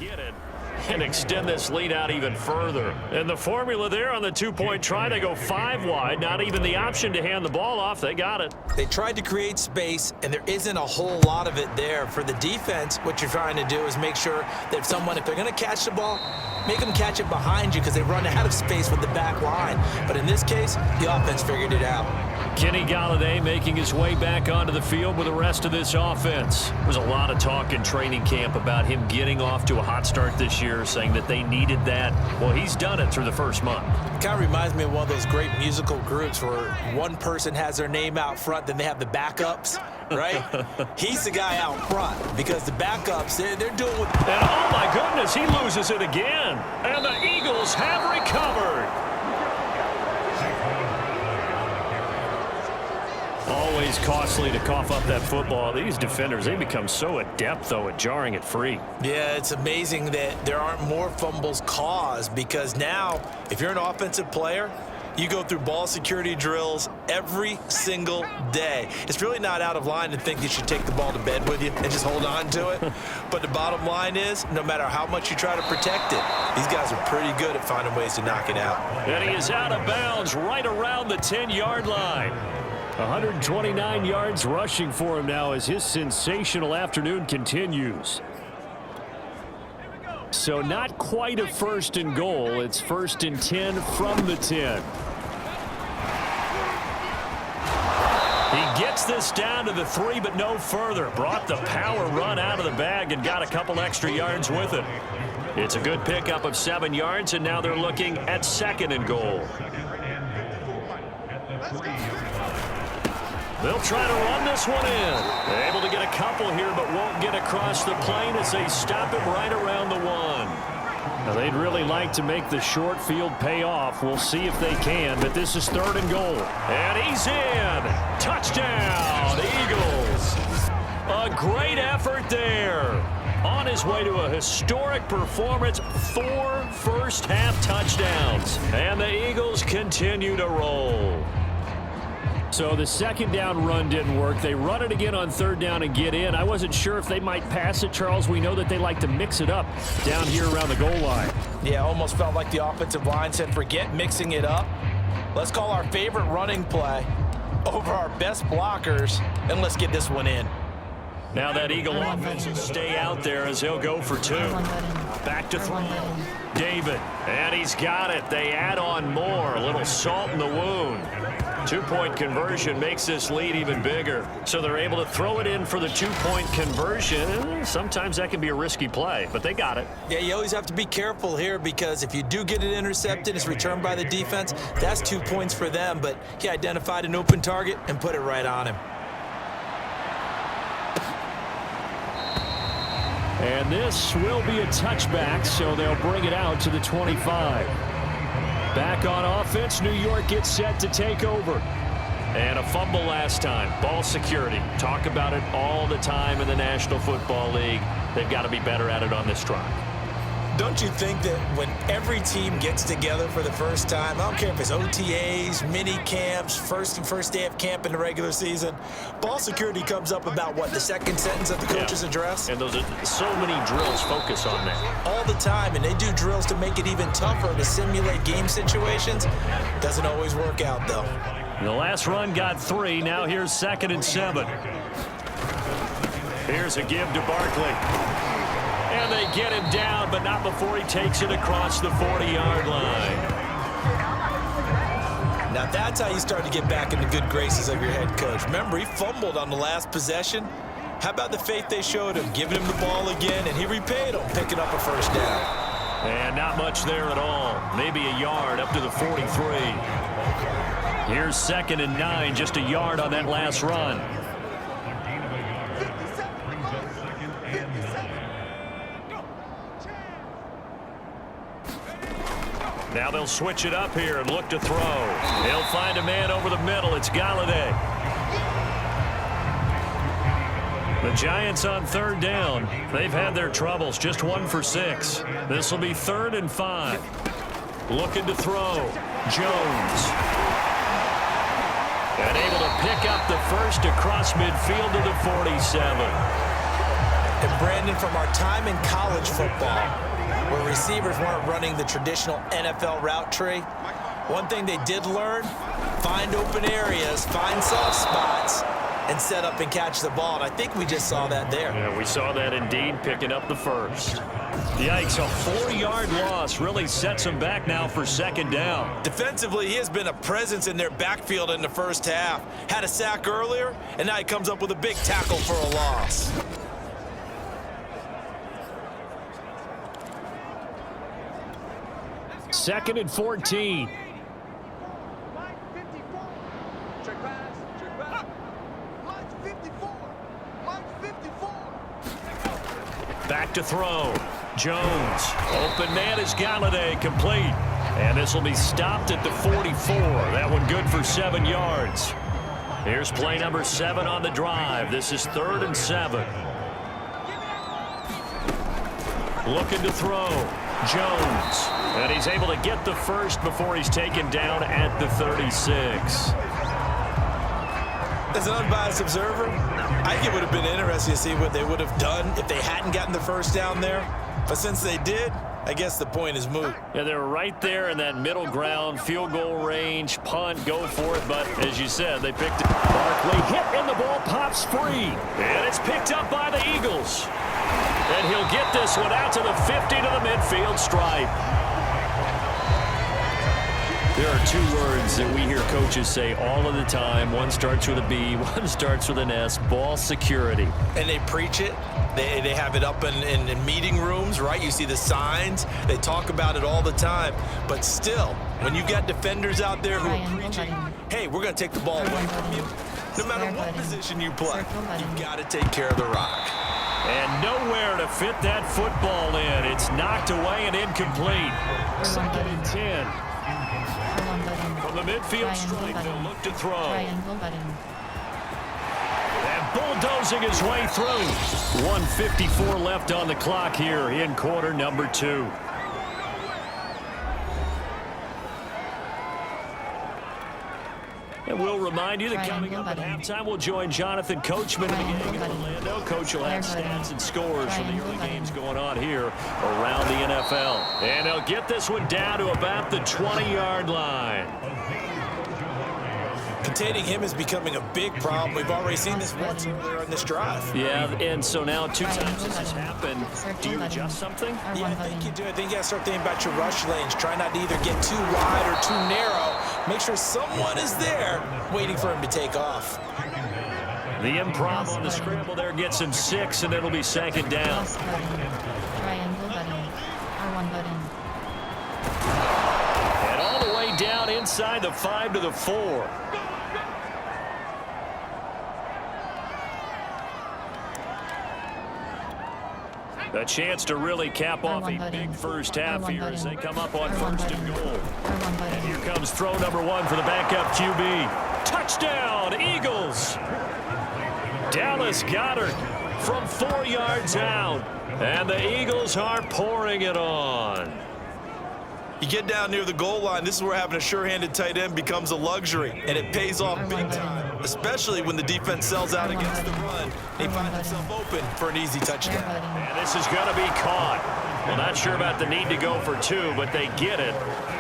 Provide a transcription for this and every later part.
get it and extend this lead out even further. And the formula there on the two-point try, they go 5 wide. Not even the option to hand the ball off. They got it. They tried to create space, and there isn't a whole lot of it there. For the defense, what you're trying to do is make sure that if they're going to catch the ball, make them catch it behind you because they run out of space with the back line. But in this case, the offense figured it out. Kenny Golladay making his way back onto the field with the rest of this offense. There's a lot of talk in training camp about him getting off to a hot start this year, saying that they needed that. Well, he's done it through the first month. Kind of reminds me of one of those great musical groups where one person has their name out front, then they have the backups, right? He's the guy out front because the backups, they're doing what... And oh my goodness, he loses it again. And the Eagles have recovered. Always costly to cough up that football. These defenders, they become so adept, though, at jarring it free. Yeah, it's amazing that there aren't more fumbles caused because now, if you're an offensive player, you go through ball security drills every single day. It's really not out of line to think you should take the ball to bed with you and just hold on to it. But the bottom line is, no matter how much you try to protect it, these guys are pretty good at finding ways to knock it out. And he is out of bounds right around the 10-yard line. 129 yards rushing for him now as his sensational afternoon continues. So not quite a 1st and goal. It's 1st and 10 from the 10. He gets this down to the 3, but no further. Brought the power run out of the bag and got a couple extra yards with it. It's a good pickup of 7 yards, and now they're looking at 2nd and goal. They'll try to run this one in. They're able to get a couple here, but won't get across the plane as they stop him right around the 1. Now, they'd really like to make the short field pay off. We'll see if they can, but this is 3rd and goal. And he's in. Touchdown, Eagles. A great effort there. On his way to a historic performance, 4 first-half touchdowns. And the Eagles continue to roll. So the 2nd down run didn't work. They run it again on 3rd down and get in. I wasn't sure if they might pass it, Charles. We know that they like to mix it up down here around the goal line. Yeah, almost felt like the offensive line said, forget mixing it up. Let's call our favorite running play over our best blockers, and let's get this one in. Now that Eagle offense will stay out there as he'll go for 2. Back to throw. David, and he's got it. They add on more. A little salt in the wound. 2-point conversion makes this lead even bigger. So they're able to throw it in for the 2-point conversion. Sometimes that can be a risky play, but they got it. Yeah, you always have to be careful here because if you do get it intercepted, it's returned by the defense, that's 2 points for them. But he identified an open target and put it right on him. And this will be a touchback, so they'll bring it out to the 25. Back on offense, New York gets set to take over. And a fumble last time. Ball security. Talk about it all the time in the National Football League. They've got to be better at it on this drive. Don't you think that when every team gets together for the first time, I don't care if it's OTAs, mini camps, first day of camp in the regular season, ball security comes up about, what, the 2nd sentence of the coach's address? And those are so many drills focus on that. All the time, and they do drills to make it even tougher to simulate game situations. Doesn't always work out, though. The last run got 3. Now here's 2nd and 7. Here's a give to Barkley. And they get him down, but not before he takes it across the 40-yard line. Now that's how you start to get back in the good graces of your head coach. Remember, he fumbled on the last possession. How about the faith they showed him, giving him the ball again, and he repaid him, picking up a 1st down. And not much there at all. Maybe a yard up to the 43. Here's 2nd and 9, just a yard on that last run. Now they'll switch it up here and look to throw. He'll find a man over the middle. It's Golladay. The Giants on 3rd down. They've had their troubles. Just 1 for 6. This will be 3rd and 5. Looking to throw. Jones. And able to pick up the 1st across midfield to the 47. And Brandon, from our time in college football, where receivers weren't running the traditional NFL route tree, one thing they did learn, find open areas, find soft spots, and set up and catch the ball. And I think we just saw that there. Yeah, we saw that indeed, picking up the first. Yikes, a 4-yard loss really sets him back now for second down. Defensively, he has been a presence in their backfield in the first half. Had a sack earlier, and now he comes up with a big tackle for a loss. Second and 14. Back to throw. Jones. Open man is Galladay, complete. And this will be stopped at the 44. That one good for 7 yards. Here's play number 7 on the drive. This is 3rd and 7. Looking to throw. Jones. And he's able to get the first before he's taken down at the 36. As an unbiased observer, I think it would have been interesting to see what they would have done if they hadn't gotten the first down there. But since they did, I guess the point is moot. Yeah, they were right there in that middle ground, field goal range, punt, go for it. But as you said, they picked it. Barkley hit and the ball pops free. And it's picked up by the Eagles. And he'll get this one out to the 50 to the midfield stripe. There are 2 words that we hear coaches say all of the time. One starts with a B, one starts with an S, ball security. And they preach it. They have it up in meeting rooms, right? You see the signs. They talk about it all the time. But still, when you got defenders out there who are preaching, hey, we're going to take the ball away from you. No matter what position you play, you've got to take care of the rock. And nowhere to fit that football in. It's knocked away and incomplete. Second and 10. From the midfield stripe, they'll look to throw. And bulldozing his way through. 1:54 left on the clock here in quarter number 2. And we'll remind you that coming up at halftime, we'll join Jonathan Coachman and the gang in Orlando. Coach will have stats and scores from the early games going on here around the NFL. And they'll get this one down to about the 20-yard line. Containing him is becoming a big problem. We've already seen this once earlier on this drive. Yeah, and so now 2 times this has happened. Do you adjust something? Yeah, I think you do. I think you got to start thinking about your rush lanes. Try not to either get too wide or too narrow. Make sure someone is there waiting for him to take off. The improv on the scramble there gets him 6, and it'll be second down. And all the way down inside the 5 to the 4. A chance to really cap off a big first half here as they come up on 1st and goal. And here comes throw number 1 for the backup QB. Touchdown, Eagles! Dallas Goedert from 4 yards out. And the Eagles are pouring it on. You get down near the goal line, this is where having a sure-handed tight end becomes a luxury, and it pays off big time, especially when the defense sells out against the run. He finds himself open for an easy touchdown. And this is going to be caught. Well, not sure about the need to go for 2, but they get it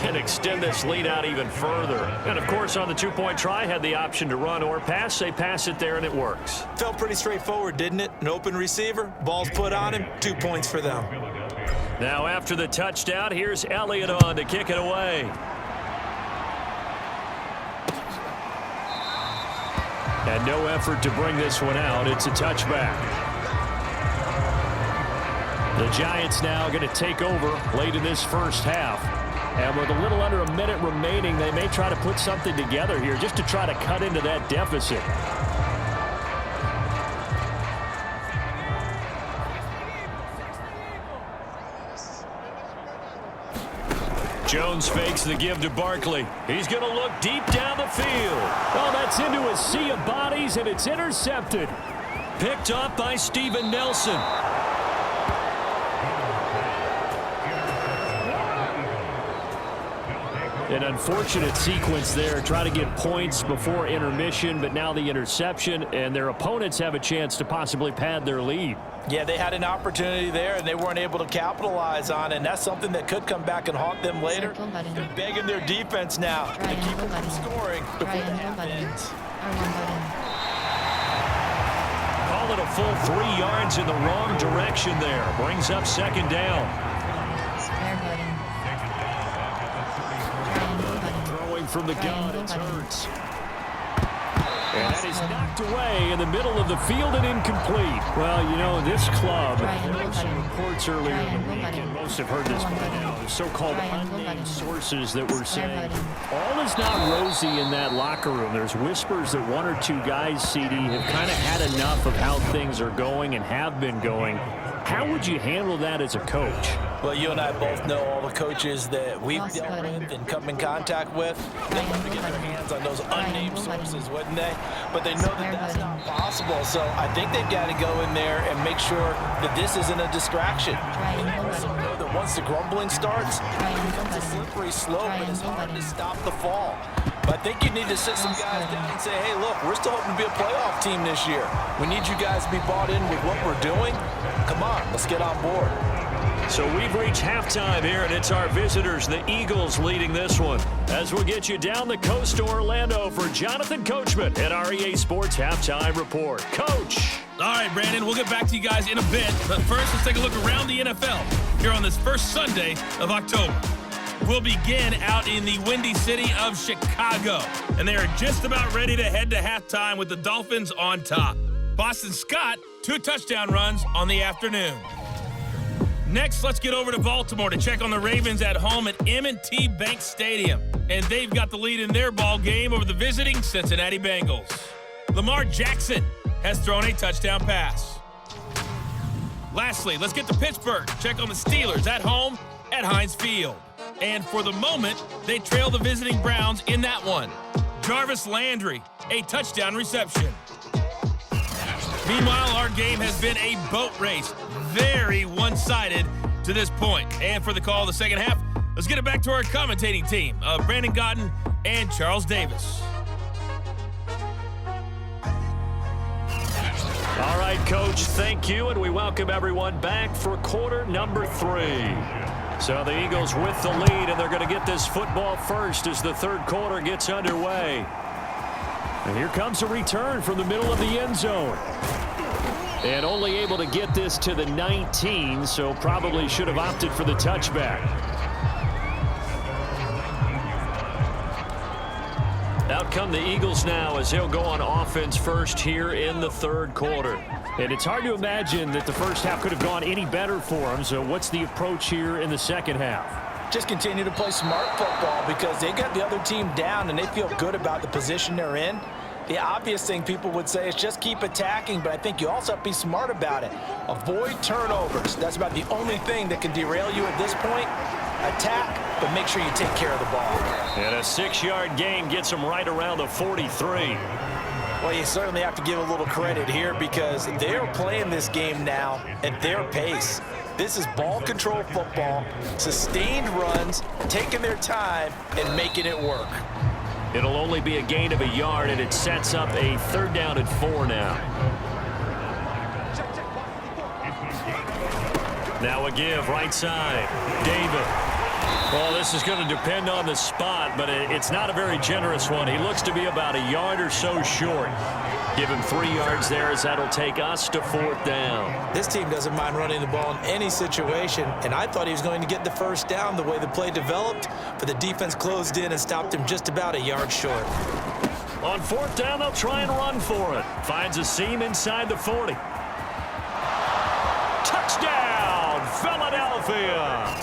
and extend this lead out even further. And, of course, on the 2-point try, had the option to run or pass. They pass it there, and it works. Felt pretty straightforward, didn't it? An open receiver, ball's put on him, 2 points for them. Now after the touchdown, here's Elliott on to kick it away. And no effort to bring this one out. It's a touchback. The Giants now going to take over late in this first half. And with a little under a minute remaining, they may try to put something together here just to try to cut into that deficit. Jones fakes the give to Barkley. He's going to look deep down the field. Oh, that's into a sea of bodies, and it's intercepted. Picked up by Steven Nelson. An unfortunate sequence there. Try to get points before intermission, but now the interception, and their opponents have a chance to possibly pad their lead. Yeah, they had an opportunity there, and they weren't able to capitalize on it, and that's something that could come back and haunt them later. They're begging their defense now to keep them from scoring before the half ends. Call it a full 3 yards in the wrong direction there. Brings up second down. Throwing from the gun, it's Hurts. And that is knocked away in the middle of the field and incomplete. Well, you know, this club, there were some reports earlier in the week, and most have heard this by now, the so-called unnamed sources that were saying all is not rosy in that locker room. There's whispers that 1 or 2 guys, CD, have kind of had enough of how things are going and have been going. How would you handle that as a coach? Well, you and I both know all the coaches that we've dealt with and come in contact with. They'd love to get their hands on those unnamed sources, wouldn't they? But they know that that's not possible. So I think they've got to go in there and make sure that this isn't a distraction. And also know that once the grumbling starts, it becomes a slippery slope, and it's hard to stop the fall. But I think you need to sit some guys down and say, hey, look, we're still hoping to be a playoff team this year. We need you guys to be bought in with what we're doing. Come on, let's get on board. So we've reached halftime here, and it's our visitors, the Eagles, leading this one. As we'll get you down the coast to Orlando for Jonathan Coachman at our EA Sports Halftime Report. Coach. All right, Brandon, we'll get back to you guys in a bit. But first, let's take a look around the NFL here on this first Sunday of October. We'll begin out in the windy city of Chicago, and they are just about ready to head to halftime with the Dolphins on top. Boston Scott, 2 touchdown runs on the afternoon. Next, let's get over to Baltimore to check on the Ravens at home at M&T Bank Stadium. And they've got the lead in their ball game over the visiting Cincinnati Bengals. Lamar Jackson has thrown a touchdown pass. Lastly, let's get to Pittsburgh. Check on the Steelers at home at Heinz Field. And for the moment, they trail the visiting Browns in that one. Jarvis Landry, a touchdown reception. Meanwhile, our game has been a boat race. Very one-sided to this point. And for the call of the second half, let's get it back to our commentating team of Brandon Gaudin and Charles Davis. All right, Coach, thank you, and we welcome everyone back for quarter number 3. So the Eagles with the lead, and they're going to get this football first as the third quarter gets underway. And here comes a return from the middle of the end zone. And only able to get this to the 19, so probably should have opted for the touchback. Out come the Eagles now as they'll go on offense first here in the third quarter. And it's hard to imagine that the first half could have gone any better for them. So what's the approach here in the second half? Just continue to play smart football because they got the other team down and they feel good about the position they're in. The obvious thing people would say is just keep attacking, but I think you also have to be smart about it. Avoid turnovers. That's about the only thing that can derail you at this point. Attack, but make sure you take care of the ball. And a 6-yard gain gets them right around the 43. Well, you certainly have to give a little credit here because they're playing this game now at their pace. This is ball control football, sustained runs, taking their time, and making it work. It'll only be a gain of a yard, and it sets up a 3rd down and 4 now. Now a give, right side. David. Well, this is going to depend on the spot, but it's not a very generous one. He looks to be about a yard or so short. Give him 3 yards there as that'll take us to 4th down. This team doesn't mind running the ball in any situation, and I thought he was going to get the first down the way the play developed, but the defense closed in and stopped him just about a yard short. On 4th down, they'll try and run for it. Finds a seam inside the 40. Touchdown, Philadelphia!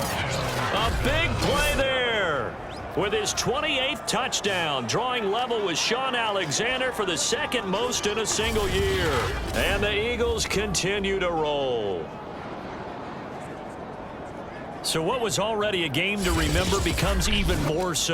A big play there with his 28th touchdown, drawing level with Sean Alexander for the 2nd most in a single year. And the Eagles continue to roll. So what was already a game to remember becomes even more so.